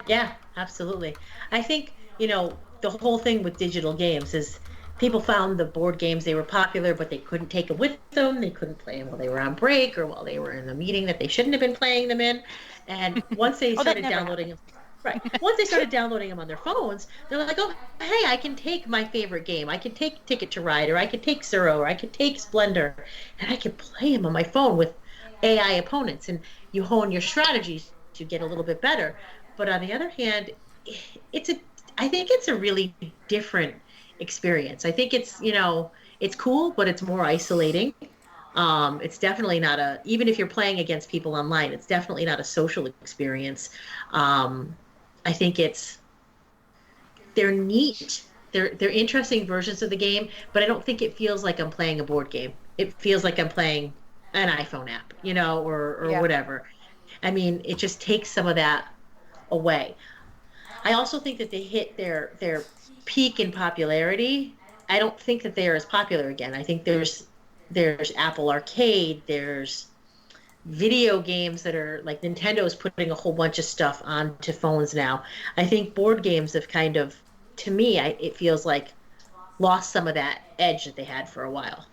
Yeah, absolutely. I think, the whole thing with digital games is people found the board games, they were popular, but they couldn't take them with them. They couldn't play them while they were on break or while they were in a meeting that they shouldn't have been playing them in. And once they started downloading them, right. Once they started downloading them on their phones, they're like, oh, hey, I can take my favorite game. I can take Ticket to Ride, or I can take Zero, or I can take Splendor, and I can play them on my phone with AI opponents. And you hone your strategies to get a little bit better. But on the other hand, I think it's a really different experience. I think it's, it's cool, but it's more isolating. It's definitely not even if you're playing against people online, it's definitely not a social experience. I think they're neat. They're interesting versions of the game, but I don't think it feels like I'm playing a board game. It feels like I'm playing an iPhone app, or Yeah. whatever. I mean, it just takes some of that away. I also think that they hit their peak in popularity. I don't think that they are as popular again. I think there's Apple Arcade, there's video games that are like Nintendo's putting a whole bunch of stuff onto phones now. I think board games have kind of, to me, it feels like lost some of that edge that they had for a while.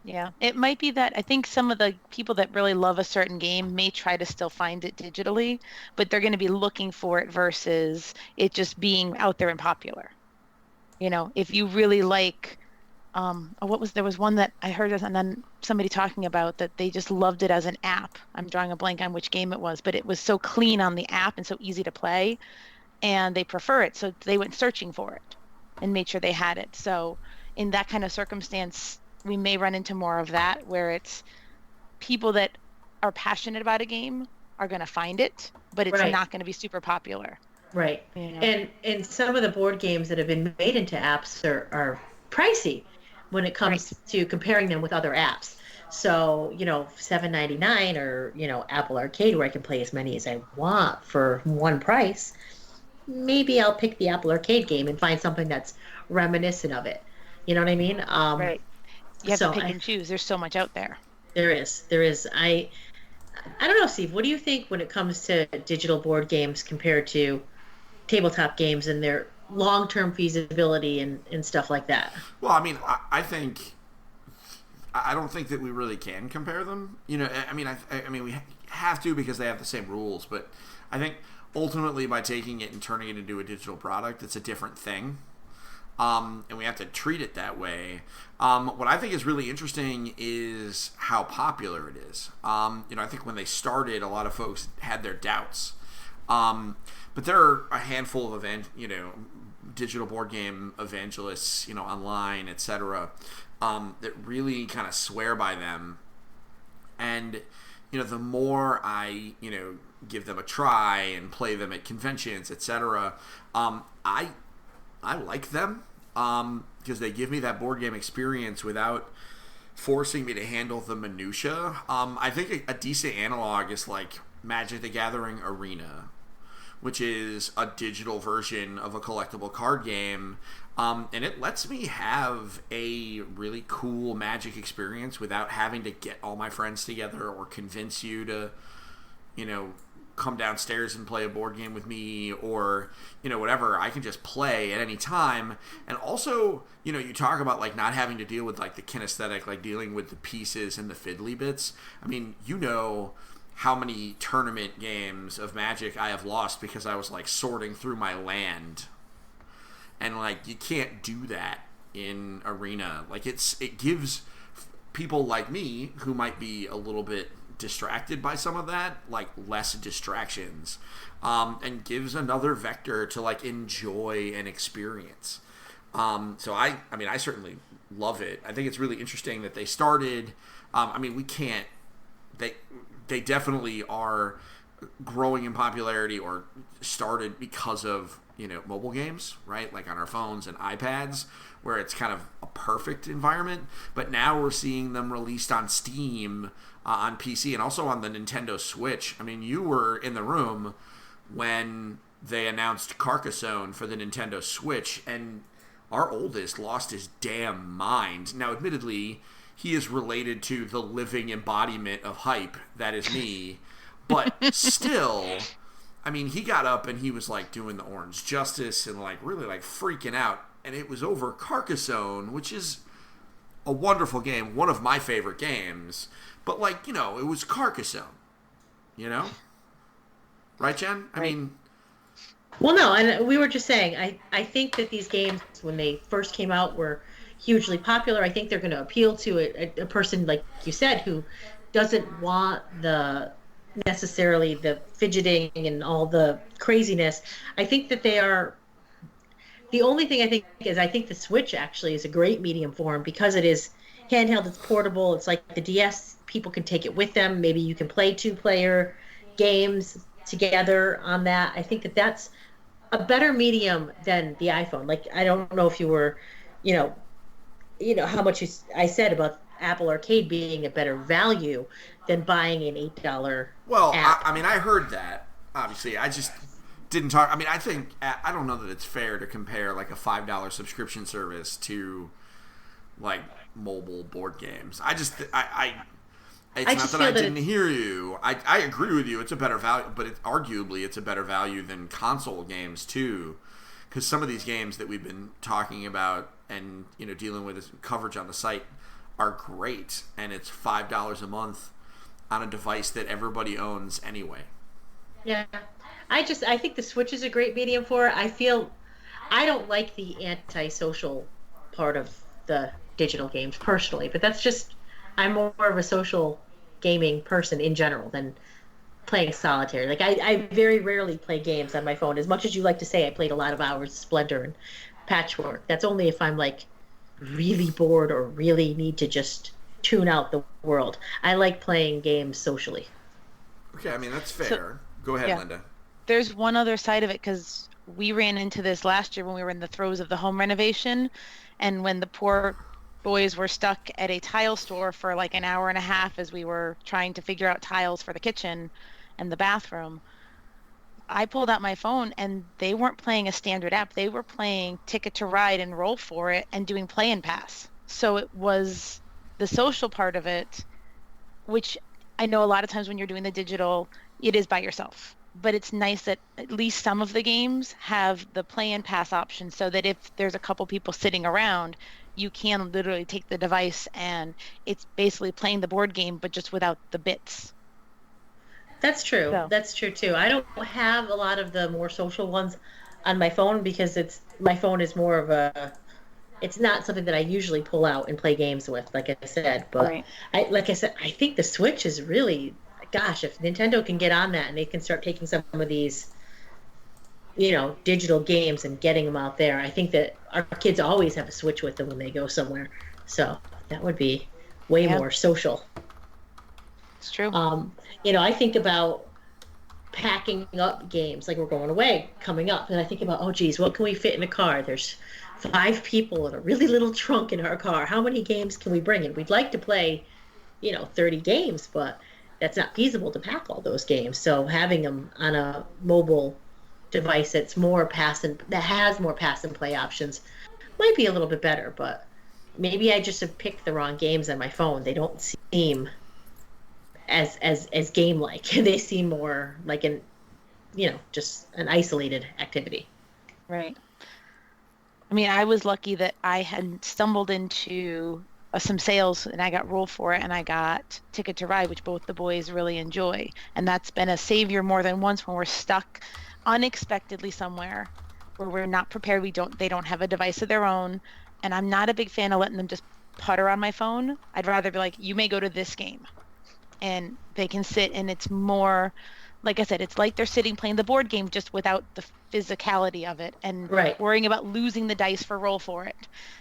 Yeah, it might be that I think some of the people that really love a certain game may try to still find it digitally, but they're going to be looking for it versus it just being out there and popular. If you really like, there was one that I heard, and then somebody talking about that they just loved it as an app. I'm drawing a blank on which game it was, but it was so clean on the app and so easy to play, and they prefer it. So they went searching for it and made sure they had it. So in that kind of circumstance, we may run into more of that, where it's people that are passionate about a game are going to find it, but it's Right. not going to be super popular. Right. And some of the board games that have been made into apps are pricey when it comes to comparing them with other apps. So, $7.99 or, Apple Arcade, where I can play as many as I want for one price. Maybe I'll pick the Apple Arcade game and find something that's reminiscent of it. You know what I mean? Right. You have so to pick and choose. There's so much out there. There is. I don't know, Steve. What do you think when it comes to digital board games compared to tabletop games and their long-term feasibility and stuff like that? Well, I mean, I don't think that we really can compare them. I mean, we have to because they have the same rules. But I think ultimately, by taking it and turning it into a digital product, it's a different thing. And we have to treat it that way. What I think is really interesting is how popular it is. I think when they started, a lot of folks had their doubts. But there are a handful of digital board game evangelists, online, etc., that really kind of swear by them. And, the more I, give them a try and play them at conventions, etc., I like them because they give me that board game experience without forcing me to handle the minutia. I think a decent analog is like Magic the Gathering Arena, which is a digital version of a collectible card game, and it lets me have a really cool Magic experience without having to get all my friends together or convince you to, come downstairs and play a board game with me or, whatever. I can just play at any time. And also, you talk about like not having to deal with like the kinesthetic, like dealing with the pieces and the fiddly bits. I mean, how many tournament games of Magic I have lost because I was like sorting through my land. And like you can't do that in Arena. Like it gives people like me who might be a little bit distracted by some of that like less distractions, and gives another vector to like enjoy an experience. So I certainly love it. I think it's really interesting that they started. They definitely are growing in popularity or started because of mobile games, right? Like on our phones and iPads, where it's kind of a perfect environment. But now we're seeing them released on Steam, on PC, and also on the Nintendo Switch. I mean, you were in the room when they announced Carcassonne for the Nintendo Switch, and our oldest lost his damn mind. Now, admittedly, he is related to the living embodiment of hype that is me, but still, I mean, he got up and he was like doing the Orange Justice and like really like freaking out, and it was over Carcassonne, which is a wonderful game, one of my favorite games, but like, it was Carcassonne, right, Jen? I mean, well, no, and we were just saying, I think that these games, when they first came out, were hugely popular. I think they're going to appeal to a person, like you said, who doesn't want necessarily the fidgeting and all the craziness. I think that they are. The only thing I think the Switch actually is a great medium for them because it is handheld, it's portable. It's like the DS. People can take it with them. Maybe you can play 2-player games together on that. I think that that's a better medium than the iPhone. Like, I don't know if you were, how much I said about Apple Arcade being a better value than buying an $8 well, app. I heard that. Obviously, I just didn't talk. I mean, I don't know that it's fair to compare like a $5 subscription service to like mobile board games. It's not that I didn't hear you. I agree with you. It's a better value, but arguably it's a better value than console games too, because some of these games that we've been talking about and dealing with this coverage on the site are great, and it's $5 a month on a device that everybody owns anyway. Yeah, I think the Switch is a great medium for it. I don't like the antisocial part of the digital games personally, but that's just, I'm more of a social gaming person in general than playing solitaire. Like I very rarely play games on my phone. As much as you like to say I played a lot of hours of Splendor and Patchwork, that's only if I'm like really bored or really need to just tune out the world. I like playing games socially. Okay, I mean, that's fair. Go ahead, yeah. Linda. There's one other side of it, because we ran into this last year when we were in the throes of the home renovation, and when the poor boys were stuck at a tile store for like an hour and a half as we were trying to figure out tiles for the kitchen and the bathroom. I pulled out my phone and they weren't playing a standard app. They were playing Ticket to Ride and Roll For It and doing Play and Pass. So it was the social part of it, which I know a lot of times when you're doing the digital, it is by yourself. But it's nice that at least some of the games have the Play and Pass option, so that if there's a couple people sitting around, you can literally take the device and it's basically playing the board game, but just without the bits. That's true. So. That's true too. I don't have a lot of the more social ones on my phone because my phone is more of it's not something that I usually pull out and play games with, like I said. But Right. I think the Switch is really, gosh, if Nintendo can get on that and they can start taking some of these, digital games and getting them out there, I think that our kids always have a Switch with them when they go somewhere. So that would be way Yeah. more social. It's true. I think about packing up games, like we're going away coming up, and I think about, oh geez, what can we fit in a car? There's 5 people in a really little trunk in our car. How many games can we bring in? We'd like to play 30 games, but that's not feasible to pack all those games. So having them on a mobile device that has more pass and play options might be a little bit better, but maybe I just have picked the wrong games on my phone. They don't seem as game like. They seem more like just an isolated activity. Right. I mean, I was lucky that I had stumbled into some sales and I got roll for it and I got Ticket to Ride, which both the boys really enjoy. And that's been a savior more than once when we're stuck unexpectedly somewhere where we're not prepared. They don't have a device of their own. And I'm not a big fan of letting them just putter on my phone. I'd rather be like, you may go to this game. And they can sit, and it's more, like I said, it's like they're sitting playing the board game just without the physicality of it and Right. worrying about losing the dice for roll for it.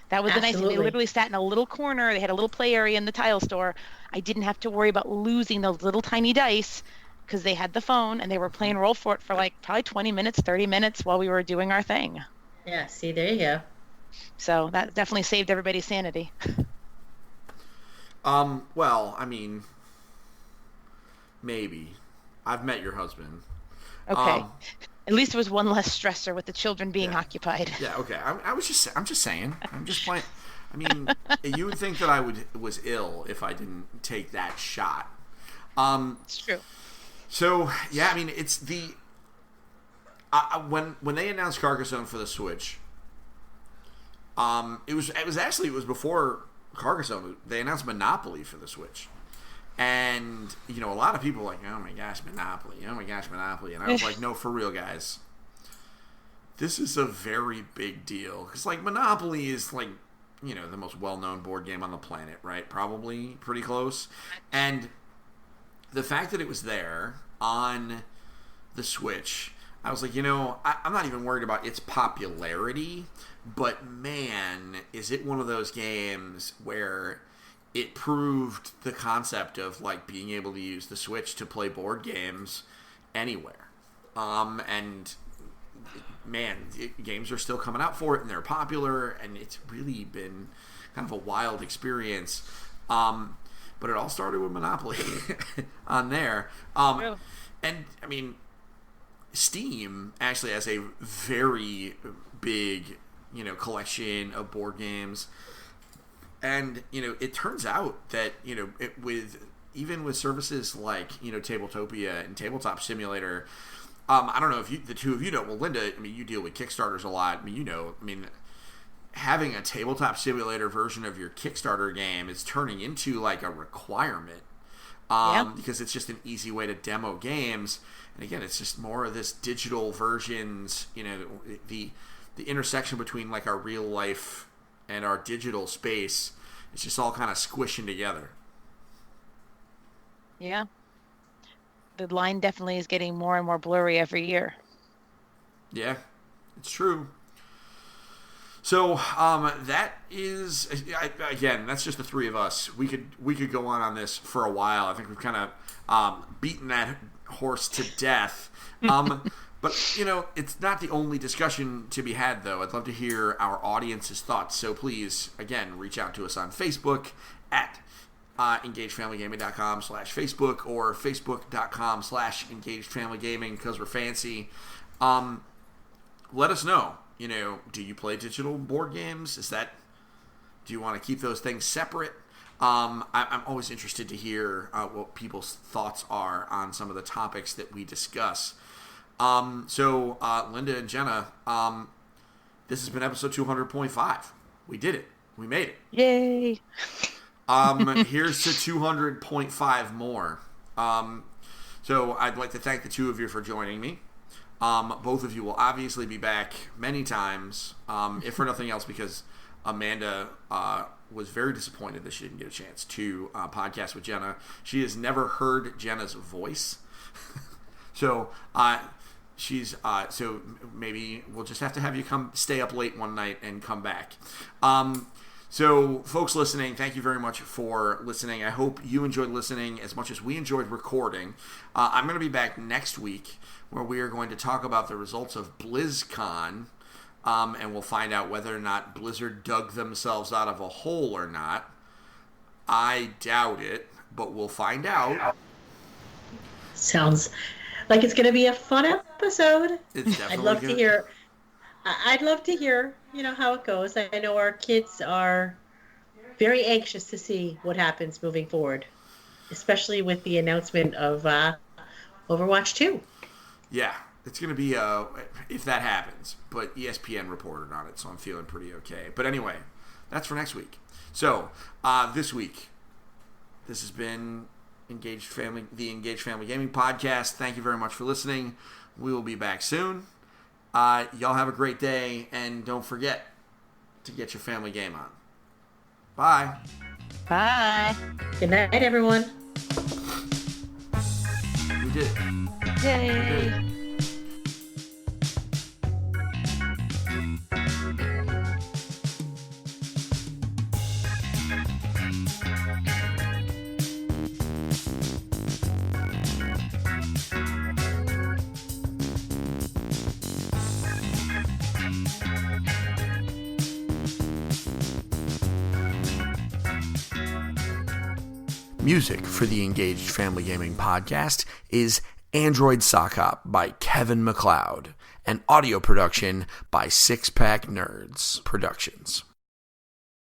That was the nice thing. They Absolutely. literally sat in a little corner. They had a little play area in the tile store. I didn't have to worry about losing those little tiny dice because they had the phone and they were playing roll for it for like probably 20 minutes, 30 minutes while we were doing our thing. Yeah, see, there you go. So that definitely saved everybody's sanity. Well, I mean, maybe. I've met your husband. Okay. At least it was one less stressor with the children being occupied. Yeah, okay. I'm just saying. I'm just playing. I mean, you would think that I was ill if I didn't take that shot. It's true. So, yeah, I mean, it's the when they announced Carcassonne for the Switch, it was before Carcassonne. They announced Monopoly for the Switch. And, a lot of people were like, oh my gosh, Monopoly. Oh my gosh, Monopoly. And I was like, no, for real, guys. This is a very big deal. Because, Monopoly is, the most well-known board game on the planet, right? Probably pretty close. And the fact that it was there on the Switch, I was like, I'm not even worried about its popularity. But, man, is it one of those games where it proved the concept of being able to use the Switch to play board games anywhere. And man, games are still coming out for it and they're popular and it's really been kind of a wild experience. But it all started with Monopoly on there. And I mean, Steam actually has a very big, collection of board games. And, it turns out that, even with services like, Tabletopia and Tabletop Simulator, I don't know if the two of you know, well, Linda, I mean, you deal with Kickstarters a lot. I mean, having a Tabletop Simulator version of your Kickstarter game is turning into a requirement. Because it's just an easy way to demo games. And again, it's just more of this digital versions, the intersection between our real life and our digital space, it's just all kind of squishing together. Yeah. The line definitely is getting more and more blurry every year. Yeah, it's true. So that is, again, that's just the three of us. We could go on this for a while. I think we've kind of beaten that horse to death. But, it's not the only discussion to be had, though. I'd love to hear our audience's thoughts. So please, again, reach out to us on Facebook at engagedfamilygaming.com/Facebook or facebook.com/engagedfamilygaming because we're fancy. Let us know, do you play digital board games? Do you want to keep those things separate? I'm always interested to hear what people's thoughts are on some of the topics that we discuss. So Linda and Jenna, this has been episode 200.5. We did it. We made it. Yay. Here's to 200.5 more. So I'd like to thank the two of you for joining me. Both of you will obviously be back many times, if for nothing else, because Amanda was very disappointed that she didn't get a chance to podcast with Jenna. She has never heard Jenna's voice. So so maybe we'll just have to have you stay up late one night and come back. So, folks listening, thank you very much for listening. I hope you enjoyed listening as much as we enjoyed recording. I'm going to be back next week where we are going to talk about the results of BlizzCon, and we'll find out whether or not Blizzard dug themselves out of a hole or not. I doubt it, but we'll find out. Sounds like it's going to be a fun episode. It's definitely I'd love gonna... to hear. I'd love to hear, how it goes. I know our kids are very anxious to see what happens moving forward, especially with the announcement of Overwatch 2. Yeah, it's going to be, if that happens, but ESPN reported on it, so I'm feeling pretty okay. But anyway, that's for next week. So, this week, this has been the Engaged Family Gaming Podcast. Thank you very much for listening. We will be back soon. Y'all have a great day, and don't forget to get your family game on. Bye. Bye. Good night, everyone. We did it. Yay. We did it. Music for the Engaged Family Gaming Podcast is Android Sock Hop by Kevin MacLeod and audio production by Six Pack Nerds Productions.